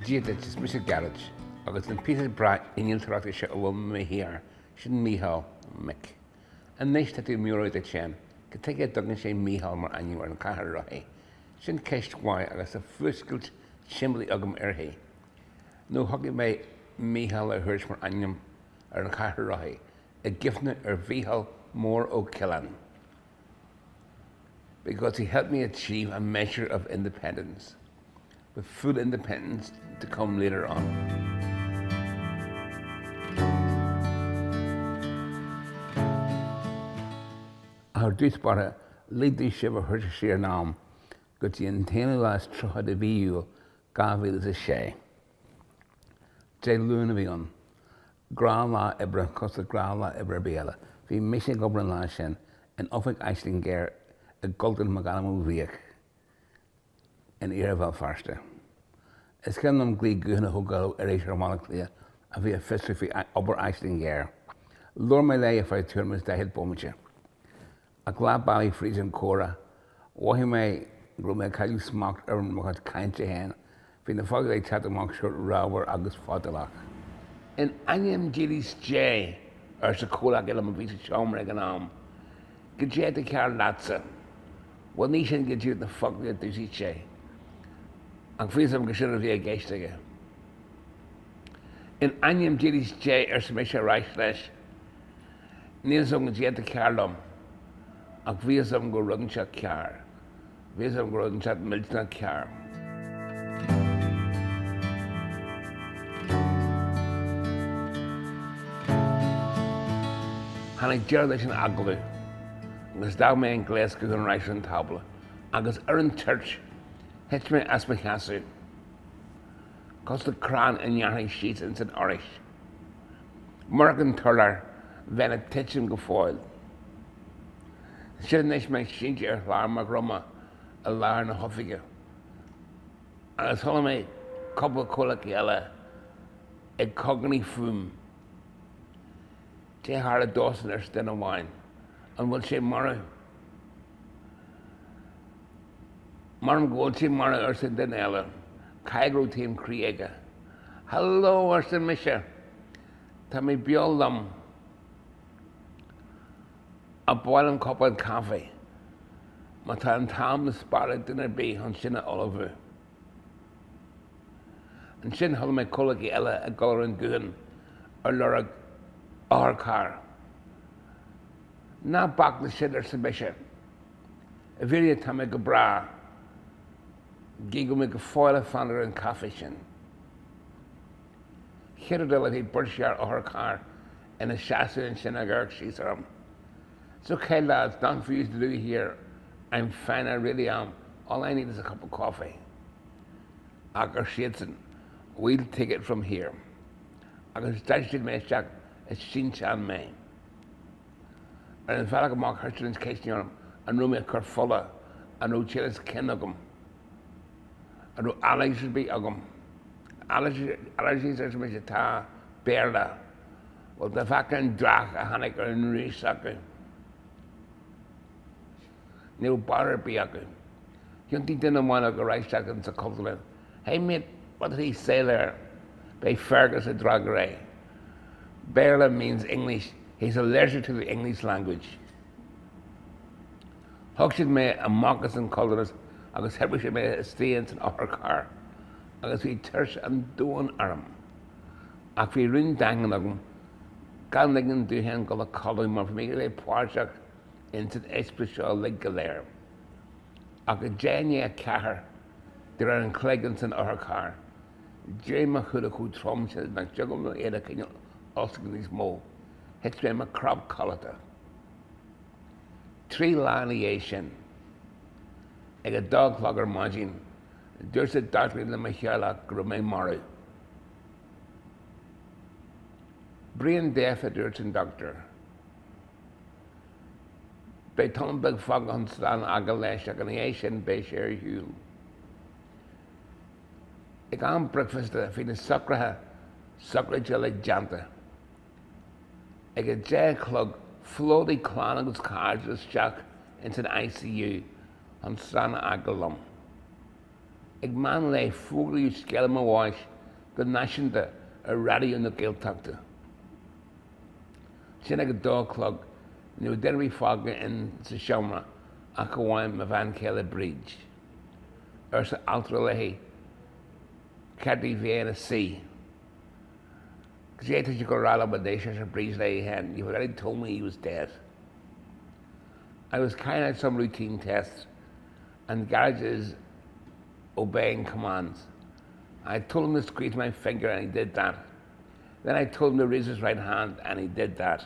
Gita is Mr. Garage, agus an Peter Bra Indian Tractor se bhfuil mé here, sin Míhal Mick. An néis tá tú múra de tsean, go take dogan sé Míhal mar aniu ar an cahar rahé. Sin ceist gháid agus a fuscailt simbli agam arhé. Nó thugad mé Míhal a thuirs mar anium ar an cahar rahé, a gifna ar bhíhal mór ó Killan. Because he helped me achieve a measure of independence, with full independence to come later on. Our dúspara lídí sibh a thuirte sé ar nám, go dtí an taine lás trocha de bhíú gáhíle a sé. Dé lúna bhí an, grán lá ibre costa grán lá ibre béla, bhí misig gobran lá sin an ofaig eisling géir a golden maganamú bhíoch in éire bhil farste. Is cin am glí gúna thugáil ar éis armánach lia a bhí a fistra fí obair eisling géir. Lúr mé le a fáid tuairmas de head bommite. A glá bailí frís an córa, wahi mé grú mé cailú smacht ar an machad cainte hen, hí na fágad é tead amach seir ráhar agus fádalach. In aim dílis J ar sa cóla gil am a bhí seomra ag an am, go dé de cear látsa, bhil ní sin go dúd na fágad a dúsí sé, ag fís am go sin a bhí a géisteige. In aim dílis J ar sa mé sé ráis leis, níos am go dé de cear lom, ag bhíos am go rudann se cear, bhíos am go rudann se miltna cear. Hannig deir leis an aglaú, agus dá mé an gléasca an ráis an tabla, agus ar an church, het mé as me cheasú, cos le crán in nearthaigh siad in san áris. Mar an tular, bhein a titim go fáil. Sin is mé sinnte ar lár mar groma a lár na hofiige. Agus thola mé coppla cólaach eile ag coganí fum. Té thar a dósan ar stin amháin, an bhfuil sé mara. Mar an ghfuil sé mara ar sin den eile, caigrú tíim críoga. Hello ar sin mise, tá mé beol lam a báil an coppla cafe, má tá an tám na spara duine bí an sinna olabhu. An sin thola mé cólaach eile a golar an gúin ar lorag ár. Ná bach na sin ar sa mise, a bhíri tá mé go brá, gé go mé go fáile fanar an cafe sin. Chéadal a bhí bursear ár ina seaasú an sin a gurg síos arm. So okay lads, nothing for you to do here. I'm fine, I really am. All I need is a cup of coffee. Agar Shedson, we'll take it from here. Agar Stashid me shak a Shinchan me. And in fact, I'm not Hirschland's case near him, and Rumi a Kerfulla, and Ruchilis Kenogum, and Ru Alex should be Ugum. Allergies are some ta Berla. Well, the fact and Drach, a Hanek or in Risaka. New bar biaku. You didn't want to go right seconds a compliment. Hey mate, what did he say there? By Fergus a dragray. Berla means English. He's allergic to the English language. Huxid me a moccasin colours, agus hebwish me a stains in upper car. Agus we tersh and doon arm. Ak we rin dangan agum, gan ligan do hen go a color more for me a poirchak into the especial leg galere. Ag a Jenny a car, there are in Clegans in our car. Jama Hudaku Trom says, like Juggle Eda King also in his mo. Hits me a crop collata. Tree lineation. Ag a dog logger margin. There's a doctor in the Michaela Grume Mori. Brian Deaf a Durton doctor. Bei Tom Big Fog on Stan Agalesh Aganation Bay Share Hugh. I got breakfast at the Sacra Jelly Janta. I get Jack Clug, floaty clonings cards with Jack into the ICU on Stan Agalum. Ik man lei vroeger je skelm wash the nationta a radio na Gaeltachta. Sin ag a dogclog, nu derby fogga in sa siomra ac a waim ma van Kella Bridge. Sa altra lehi, Caddy Vienna Sea. Because you had to go around with this as a breeze lay hand. You've already told me he was dead. I was carrying out some routine tests, and the garage is obeying commands. I told him to squeeze my finger, and he did that. Then I told him to raise his right hand, and he did that.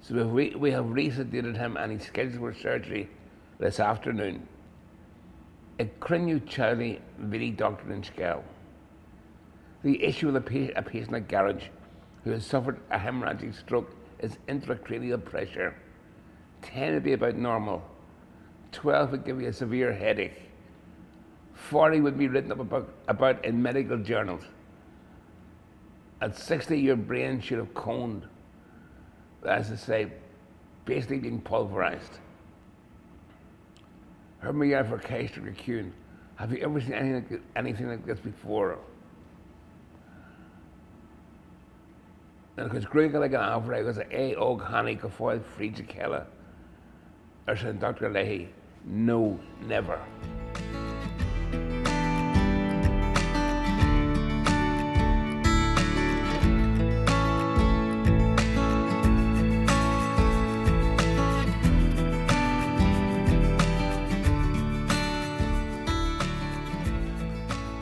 So we have resedated him, and he's scheduled for surgery this afternoon. A crinu Charlie Vili doctor in Skell. The issue with a patient at garage who has suffered a hemorrhagic stroke is intracranial pressure. 10 would be about normal. 12 would give you a severe headache. 40 would be written up about in medical journals. At 60, your brain should have coned, as I say, basically being pulverized. Heard me out for Keister Kekun. Have you ever seen anything like this before? And because Greg like an Alfred was a og honey go for free to Kella. Or said Dr. Leahy, no, never.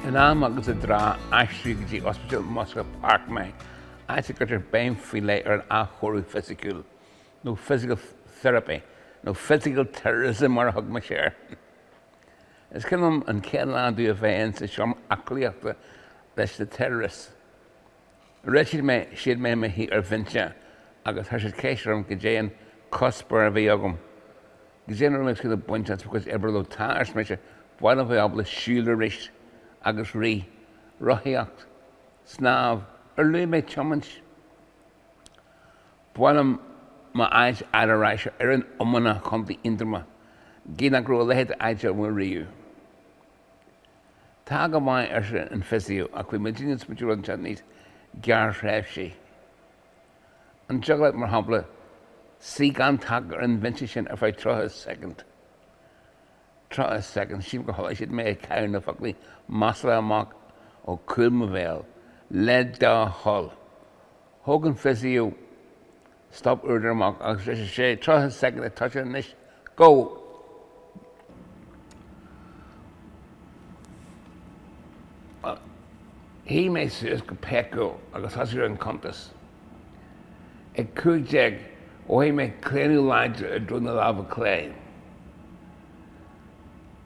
And I'm going to draw actually the hospital Muscle Park me. I think that being fillet or a horror physical, no physical therapy, no physical terrorism or hug my share. It's kind of an Kella do events, it's some acliata, that's the terrorists. Richard may, she'd made me here venture, I got her case from Gajan Cosper Viogum. Gajan makes the bunch that's because ever low tires, measure, one of the obvious shoulder wrist. Agus rí, roiíocht, snáb, lu mé chomans. Buanam ma aid adoráis an omana chunta intrama, gína grú lehéad aid ar mú riú. Tá go mai an fisiú a chu medína spitúil an chatnís gear réibh sí. An joglaid mar hapla, sí gan tag ar an vinci sin ar fai trochas second. Try a second, she go I should make a kind of ugly masla mock or kulmavel, lead da hull. Hogan physio, stop order mock, I say, try a second, a touch on this, go. He may say, Pecco, I got such a contest. A cool jag, or he may clearly lie to doing the lava clay.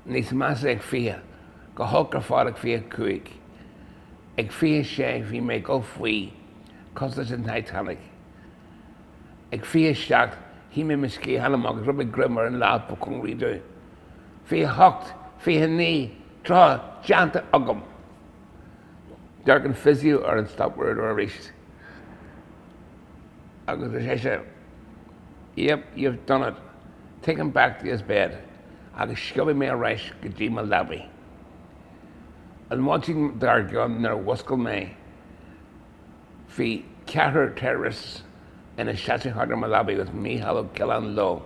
Nís más ag fia, go hulk fád ag fia cuig. Ag fia sé hí mé go faoi, costas an Titanic. Ag fia seach, hí mé miscí hanam agus rubig grimmer an láb po cwng ridú. Fia hocht, fia ní, trá, janta agam. Dark an physio or an stop word or a richt. Agus a sé, yep, you've done it. Take him back to his bed. Agus sciobí mé a reis go dtí mo labhí. An watching dar gun nar wascail mé, hí ceathair terrorists ina seaachtaí hartar mo labhí agus mícheál Cillan Low.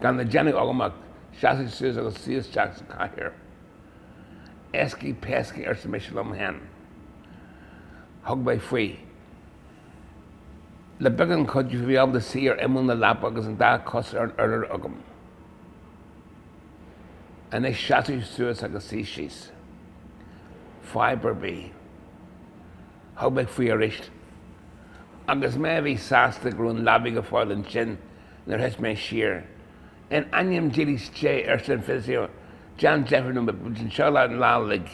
Gan na déanamh agamach seaachtaí suas agus síos teach sa caithear. Escí pescí ar sa misilum hen. Thug bé faoi. Le began chud you bhí able to see ar imú na lap agus an dá cos ar an urlar agam. And they shattered suas agus sí síos. Fiber bí. Thug bé faoi a richt. Agus mé bhí sásta grún labhí go fáil an sin nar heis mé siar. En anim dílis sé ar san physio, John Jefferson but in Charlotte and Lalig.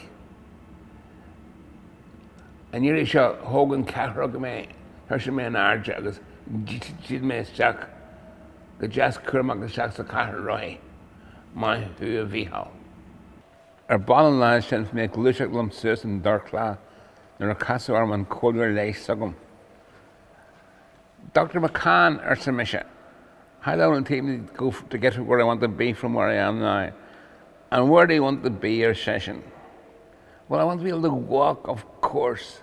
And you're sure Hogan Cathro me, Hershey me and Arja, agus Jid me Jack, the Jazz Kurmak the Shacks of Carter Roy, my who of Vihal. Our ballon lines sent me a glushak lump sus and dark claw, nor a castle arm and colder lace sugum. Dr. McCann or Samisha. How long will it take me to go to get to where I want to be from where I am now? And where do you want to be your session? Well, I want to be able to walk, of course.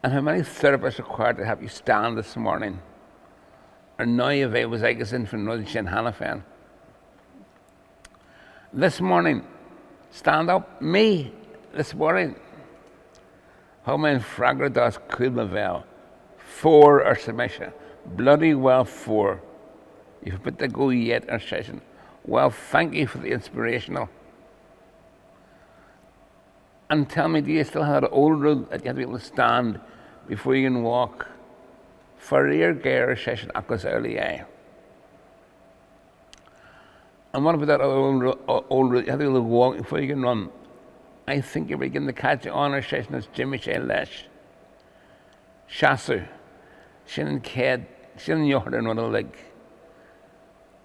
And how many therapists required to help you stand this morning? Or now if I was agus in from Rudge and Hannafan. This morning, stand up, me, this morning. How many fragradas could mavel? 4 or submission. Bloody well 4. You've put the go yet or session. Well, thank you for the inspirational. And tell me, do you still have that old rule that you have to be able to stand before you can walk? For your gear session, across early eye. And what about that old rule? You have to be able to walk before you can run. I think you're beginning to catch on our session as Jimmy Shea Lesh. Shasu. Shin Ked. Shin Jordan on a leg.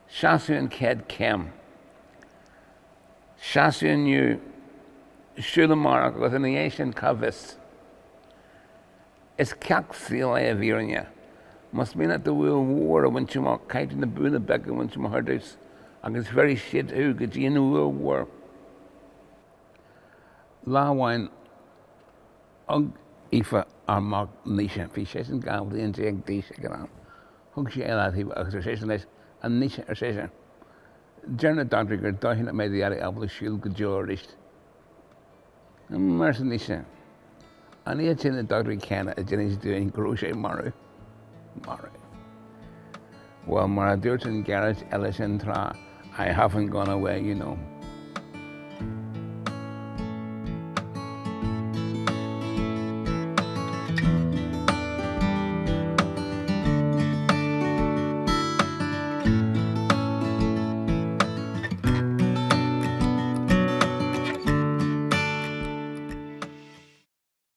Shasu and Ked Kem. Shasu and you. Shulamar was in the ancient Kavis. It's Kaxila of Virnia. Must mean that the World War when you more kite in the Buna Beck and when you more heard this. And it's very shit who could you in the World War. La wine Ifa are mark nation fishes and gone with the inject dish again. Hug she ella he exercisation is a niche exercise. General Doctor got dying that made the area able to shield good jurist. Mercenary. And the chin the doctor can a Jenny's doing crochet Murray. Well, Mara Durton Garage Ellison Tra, I haven't gone away, you know.